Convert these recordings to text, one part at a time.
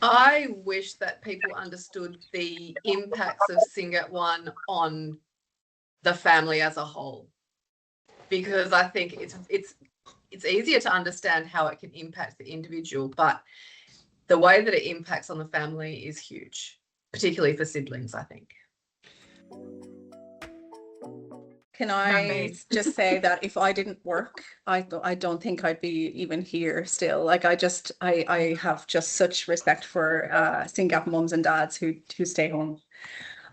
I wish that people understood the impacts of SYNGAP1 on the family as a whole, because I think it's easier to understand how it can impact the individual, but the way that it impacts on the family is huge, particularly for siblings, I think. Can I just say that if I didn't work, I don't think I'd be even here still. Like I have just such respect for SYNGAP mums and dads who stay home.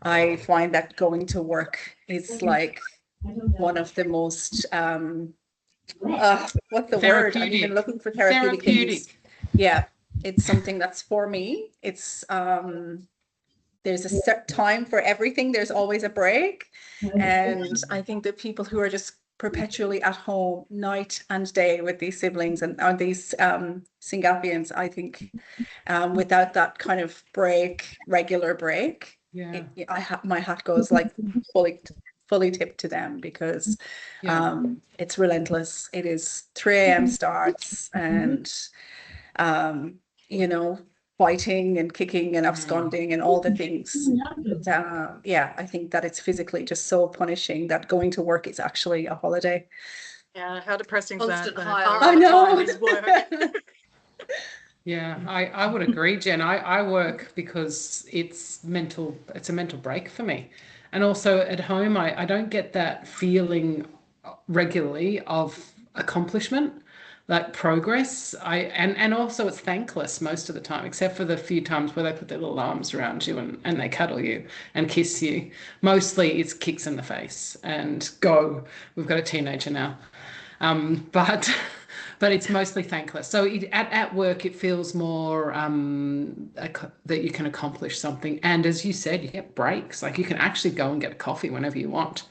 I find that going to work is like one of the most what's the word? I'm even looking for therapeutic things. Yeah, it's something that's for me. It's there's a set time for everything. There's always a break. And I think that people who are just perpetually at home night and day with these siblings and these Syngapians, I think without that kind of break, regular break, my hat goes like fully tipped to them, because it's relentless. It is 3 a.m. starts, and you know, fighting and kicking and absconding and all the things. Yeah, I think that it's physically just so punishing that going to work is actually a holiday. Yeah, how depressing is that? I know. Yeah, I would agree, Jen. I work because it's a mental break for me. And also at home, I don't get that feeling regularly of accomplishment, like progress. And also it's thankless most of the time, except for the few times where they put their little arms around you and they cuddle you and kiss you. Mostly it's kicks in the face and go. We've got a teenager now. But it's mostly thankless. So at work, it feels more that you can accomplish something. And as you said, you get breaks. Like you can actually go and get a coffee whenever you want.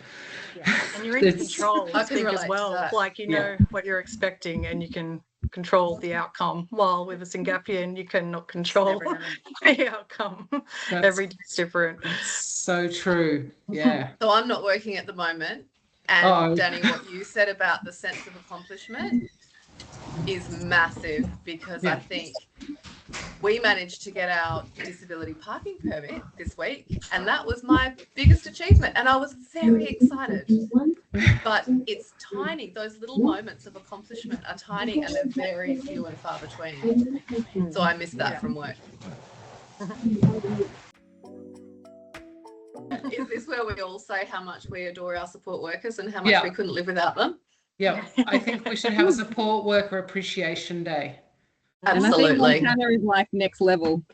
Yeah. And you're in control, I think, as well. Like, you know what you're expecting, and you can control the outcome. While with a Syngapian, you cannot control the outcome. Every day's different. So true. Yeah. So I'm not working at the moment. And Danny, what you said about the sense of accomplishment is massive, because I think we managed to get our disability parking permit this week, and that was my biggest achievement, and I was very excited. But it's tiny. Those little moments of accomplishment are tiny, and they're very few and far between. So I miss that from work. Is this where we all say how much we adore our support workers and how much we couldn't live without them? Yeah, I think we should have a support worker appreciation day. Absolutely. And I think Montana is like next level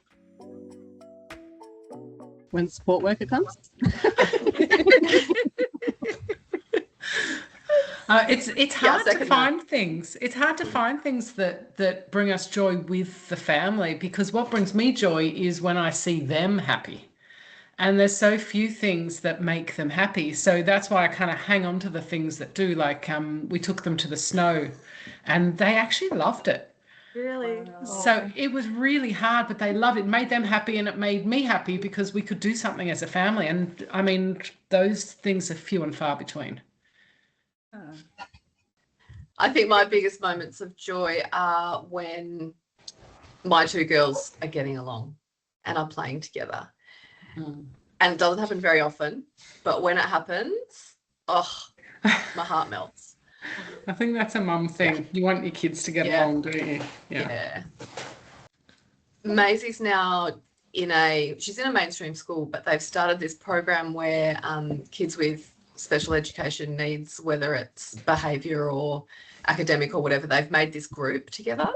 when support worker comes. It's hard to find things. It's hard to find things that bring us joy with the family, because what brings me joy is when I see them happy. And there's so few things that make them happy. So that's why I kind of hang on to the things that do. Like we took them to the snow and they actually loved it. Really? So it was really hard, but they loved it. It made them happy and it made me happy because we could do something as a family. And I mean, those things are few and far between. I think my biggest moments of joy are when my 2 girls are getting along and are playing together. And it doesn't happen very often, but when it happens, my heart melts. I think that's a mum thing. You want your kids to get along, don't you? Yeah. Maisie's now she's in a mainstream school, but they've started this program where kids with special education needs, whether it's behaviour or academic or whatever, they've made this group together.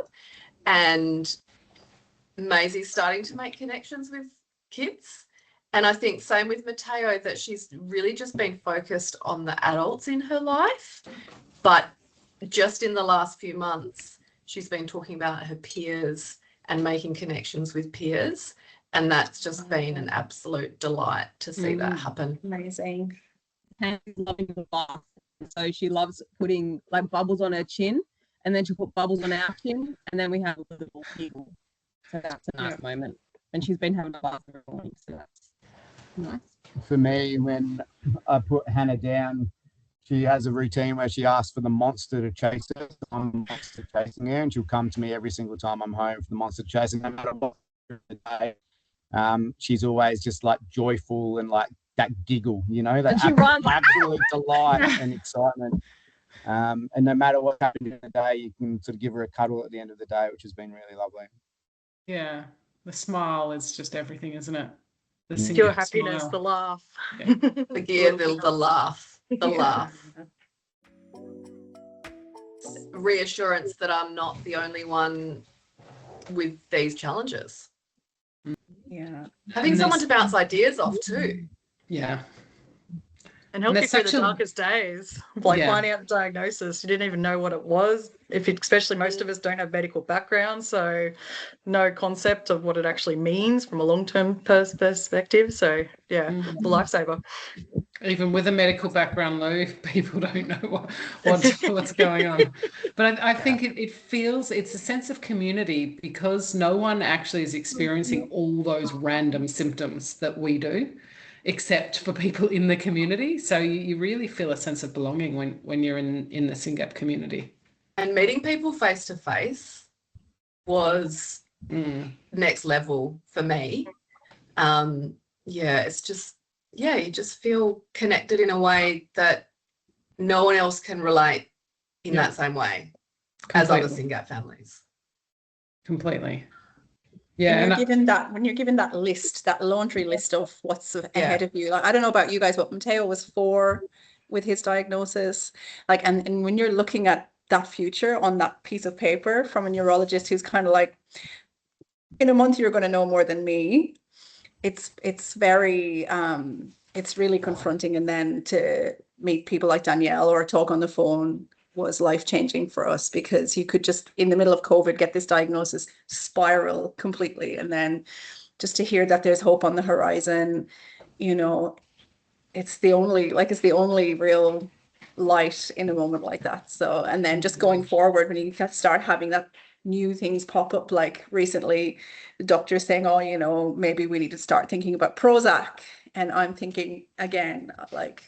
And Maisie's starting to make connections with kids. And I think same with Mateo, that she's really just been focused on the adults in her life. But just in the last few months, she's been talking about her peers and making connections with peers. And that's just been an absolute delight to see that happen. Amazing. And she's loving the bath. So she loves putting like bubbles on her chin, and then she'll put bubbles on our chin, and then we have a little giggle. So that's a nice moment. And she's been having a bath every morning, so that's nice. For me, when I put Hannah down She has a routine where she asks for the monster to chase her. So I'm the monster chasing her, and she'll come to me every single time I'm home for the monster chasing. No matter what the day, she's always just like joyful and like that giggle, you know, that absolute delight and excitement. And no matter what happens in the day, you can sort of give her a cuddle at the end of the day, which has been really lovely. Yeah, the smile is just everything, isn't it? The pure happiness, smile. the laugh. Yeah. The laugh, the laugh. Reassurance that I'm not the only one with these challenges. Yeah. Having someone to bounce ideas off too. Yeah. And help you through the darkest days, like finding out the diagnosis. You didn't even know what it was. Especially most of us don't have medical backgrounds, so no concept of what it actually means from a long-term perspective. So yeah, the lifesaver. Even with a medical background, Lou, people don't know what's going on. But I think it's a sense of community because no one actually is experiencing all those random symptoms that we do, except for people in the community. So you really feel a sense of belonging when you're in the SYNGAP community. And meeting people face to face was next level for me. It's just, you just feel connected in a way that no one else can relate in that same way as other SYNGAP families. Completely. Yeah, when you're given that list, that laundry list of what's ahead of you. Like, I don't know about you guys, but Mateo was 4 with his diagnosis. Like, and when you're looking at that future on that piece of paper from a neurologist who's kind of like, in a month you're going to know more than me. It's very it's really confronting. And then to meet people like Danielle or talk on the phone was life-changing for us, because you could just, in the middle of COVID, get this diagnosis, spiral completely, and then just to hear that there's hope on the horizon, you know, it's the only real light in a moment like that. So, and then just going forward, when you start having that new things pop up, like recently the doctor's saying, oh, you know, maybe we need to start thinking about Prozac, and I'm thinking again, like,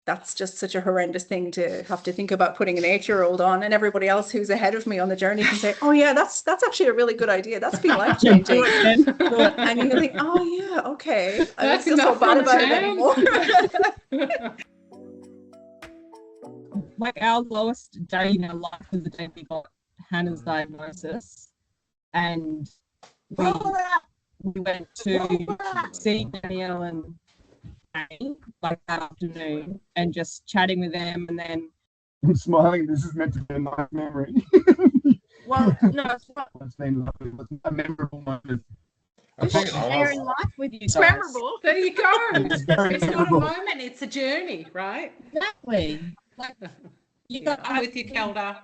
that's just such a horrendous thing to have to think about putting an 8-year-old on, and everybody else who's ahead of me on the journey can say, oh yeah, that's actually a really good idea. That's been life-changing. And you think, oh yeah, okay. I don't feel so bad about it anymore. Like, our lowest day in our life was the day we got Hannah's diagnosis, and we went to see Danielle and like that afternoon and just chatting with them, and then I'm smiling. This is meant to be a nice memory. Well, no, it's been lovely. It's a memorable moment. Sharing life with you. It's memorable. There you go. It's not a moment, it's a journey, right? Exactly. Like, I'm with you, Kelda.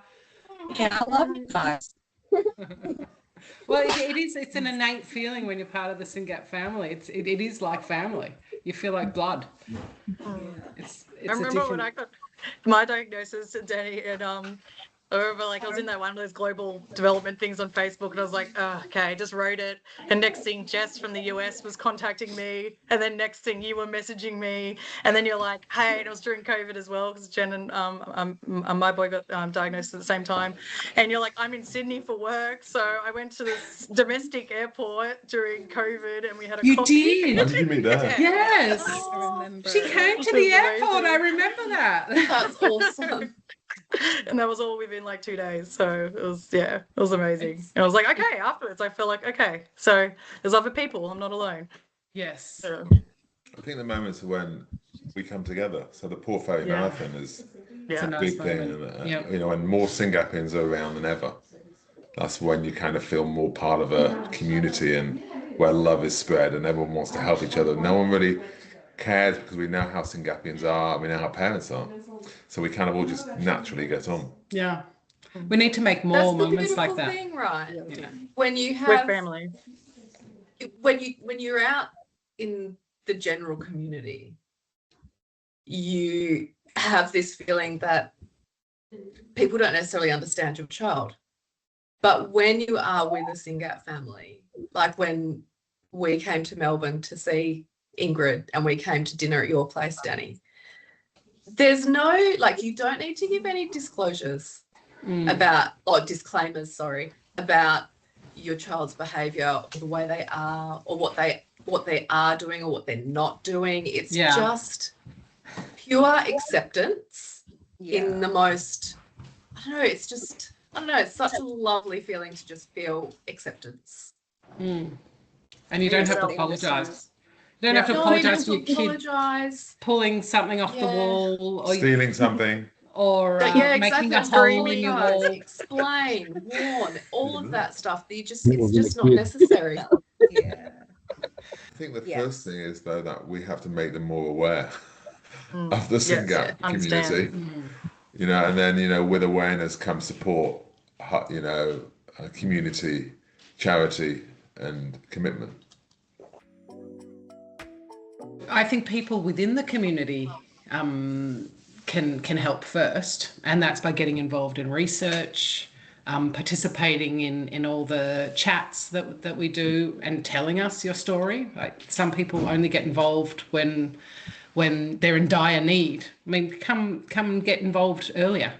Yeah, I love you guys. Well, it's an innate feeling when you're part of the SYNGAP family. It is like family. You feel like blood. It's I remember when I got my diagnosis, Danny, and I remember, like, I was in that one of those global development things on Facebook, and I was like, oh, okay, I just wrote it. And next thing, Jess from the US was contacting me. And then next thing, you were messaging me. And then you're like, hey, and it was during COVID as well, because Jen and my boy got diagnosed at the same time. And you're like, I'm in Sydney for work. So I went to this domestic airport during COVID, and we had a coffee. You did? How did you meet that? Yes. I remember. She came to the airport. I remember that. That's awesome. And that was all within like 2 days. So it was amazing. And I was like, okay, afterwards I felt like, okay, so there's other people, I'm not alone. Yes. So, I think the moments are when we come together. So the Portfolio Marathon is yeah, a big thing. And, you know, and more SYNGAPians are around than ever. That's when you kind of feel more part of a community and where love is spread and everyone wants to help each other. No one really cares because we know how SYNGAPians are and we know how parents are. So we kind of all just naturally get on. Yeah. We need to make more moments like that. That's the beautiful thing, right? Yeah. When you have with family. When you're out in the general community, you have this feeling that people don't necessarily understand your child. But when you are with a SYNGAP family, like when we came to Melbourne to see Ingrid and we came to dinner at your place, Danny, there's no, like, you don't need to give any disclosures about, or disclaimers, sorry, about your child's behavior or the way they are, or what they are doing or what they're not doing. It's just pure acceptance in the most, I don't know, it's just, I don't know, it's such a lovely feeling to just feel acceptance. And you don't have to apologise. You don't have to apologise for your kid pulling something off the wall, or stealing something, or making a hole in your wall. Explain, warn, all of that stuff. It's just not necessary. I think the first thing is, though, that we have to make them more aware of the SYNGAP community. You know, and then, you know, with awareness comes support, you know, community, charity, and commitment. I think people within the community can help first, and that's by getting involved in research, participating in all the chats that we do, and telling us your story. Like, some people only get involved when they're in dire need. I mean, come and get involved earlier,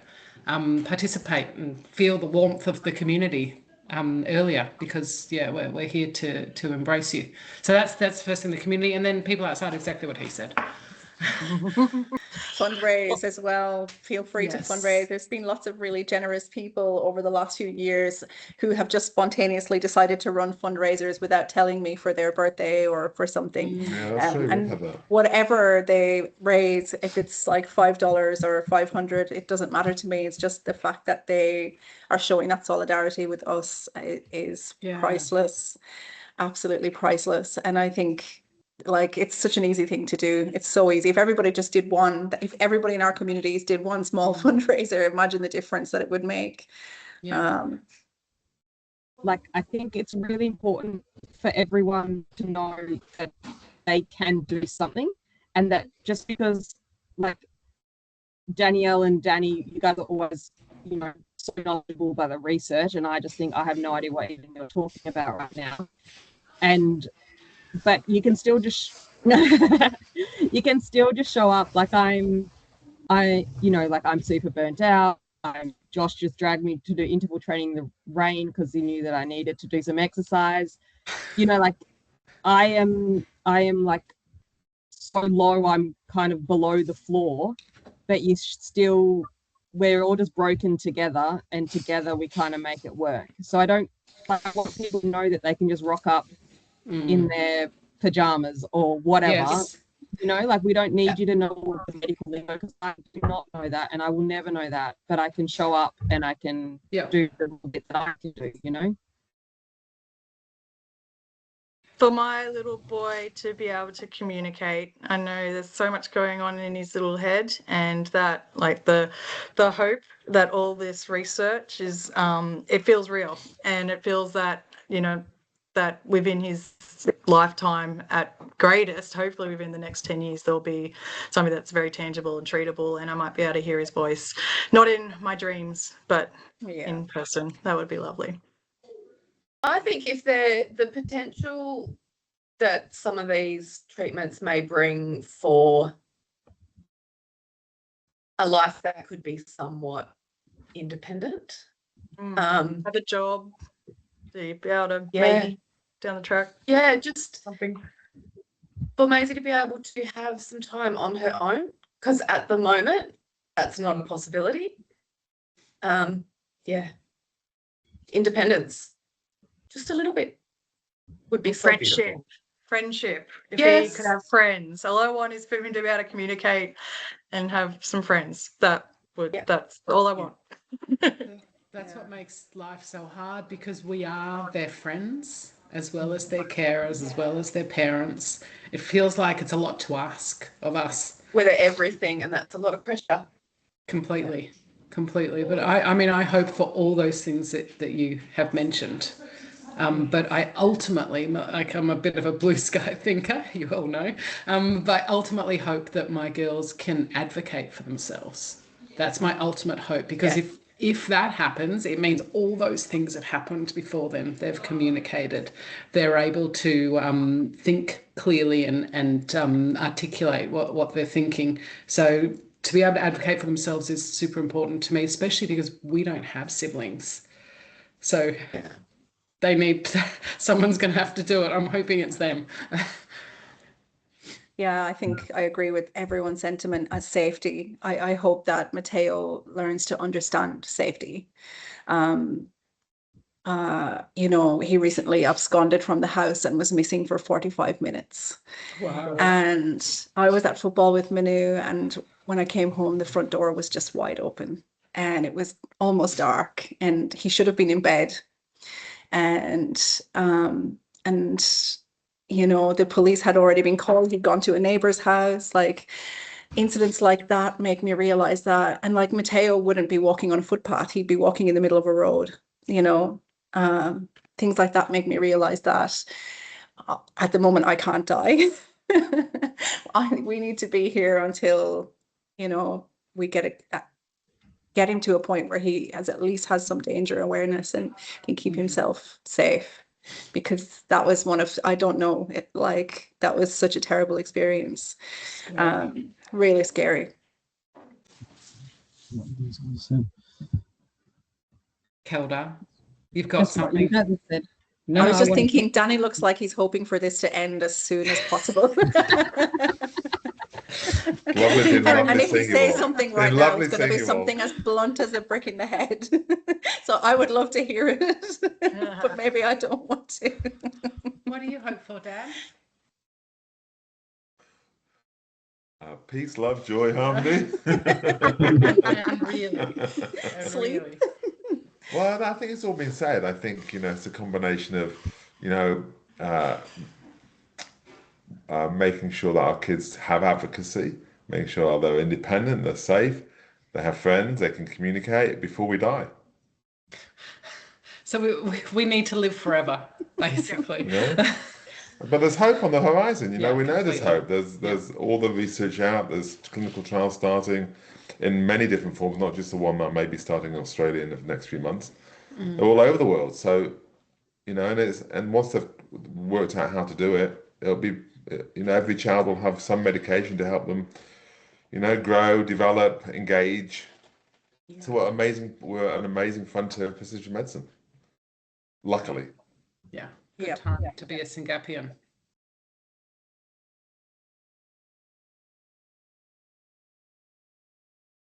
participate and feel the warmth of the community earlier, because we're here to embrace you. So that's first in the community, and then people outside, exactly what he said. Fundraise as well. Feel free to fundraise. There's been lots of really generous people over the last few years who have just spontaneously decided to run fundraisers without telling me, for their birthday or for something. And whatever they raise, if it's like $5 or $500, it doesn't matter to me. It's just the fact that they are showing that solidarity with us is priceless, absolutely priceless. And I think, like, it's such an easy thing to do. It's so easy. If everybody just did one, if everybody in our communities did one small fundraiser, imagine the difference that it would make. Like, I think it's really important for everyone to know that they can do something, and that just because, like, Danielle and Danny, you guys are always, you know, so knowledgeable by the research, and I just think I have no idea what even you're talking about right now. But you can still just show up. Like, I'm super burnt out. Josh just dragged me to do interval training in the rain because he knew that I needed to do some exercise. You know, like, I am like so low, I'm kind of below the floor, but we're all just broken together, and together we kind of make it work. So I want people to know that they can just rock up in their pajamas or whatever. You know, like, we don't need you to know all the medical lingo, because I do not know that, and I will never know that, but I can show up and I can do the little bit that I can do, you know. For my little boy to be able to communicate, I know there's so much going on in his little head, and that, like, the hope that all this research is, it feels real, and it feels that, you know, that within his lifetime at greatest, hopefully within the next 10 years, there'll be something that's very tangible and treatable, and I might be able to hear his voice, not in my dreams, but in person. That would be lovely. I think if the potential that some of these treatments may bring for a life that could be somewhat independent. Have a job, to be able to maybe down the track. Yeah, just something. For Maisie to be able to have some time on her own, because at the moment that's not a possibility. Independence, just a little bit, would be so beautiful. Friendship. If he could have friends. All I want is for him to be able to communicate and have some friends. That's all I want. That's what makes life so hard, because we are their friends as well as their carers, as well as their parents. It feels like it's a lot to ask of us. We're everything, and that's a lot of pressure. Completely. But I mean, I hope for all those things that you have mentioned. But I ultimately, like, I'm a bit of a blue sky thinker, you all know, but I ultimately hope that my girls can advocate for themselves. That's my ultimate hope, because if that happens, it means all those things have happened before them. They've communicated. They're able to think clearly and articulate what they're thinking. So to be able to advocate for themselves is super important to me, especially because we don't have siblings. So they need, someone's going to have to do it. I'm hoping it's them. Yeah, I think I agree with everyone's sentiment as safety. I hope that Matteo learns to understand safety. You know, he recently absconded from the house and was missing for 45 minutes. Wow. And I was at football with Manu, and when I came home, the front door was just wide open and it was almost dark, and he should have been in bed. And you know, the police had already been called. He'd gone to a neighbor's house. Like, incidents like that make me realize that. And like, Matteo wouldn't be walking on a footpath. He'd be walking in the middle of a road, you know. Things like that make me realize that at the moment I can't die. We need to be here until, you know, we get him to a point where he at least has some danger awareness and can keep himself safe. Because that was I don't know, that was such a terrible experience. Really scary. Kelda, you've got something. No, I was just thinking, Danny looks like he's hoping for this to end as soon as possible. And if he says something right now, it's going to be something as blunt as a brick in the head. So I would love to hear it, but maybe I don't want to. What do you hope for, Dad? Peace, love, joy, harmony. And really. Sleep. Well, I think it's all been said. I think, you know, it's a combination of, you know, making sure that our kids have advocacy, making sure they're independent, they're safe, they have friends, they can communicate before we die. So we need to live forever, basically. You know? But there's hope on the horizon. You know, we know there's hope. There's all the research out. There's clinical trials starting in many different forms, not just the one that may be starting in Australia in the next few months. They're all over the world. So, you know, and once they've worked out how to do it, it'll be, you know, every child will have some medication to help them, you know, grow, develop, engage. So we're an amazing frontier of precision medicine. Luckily. Yeah. Good time to be a Syngapian.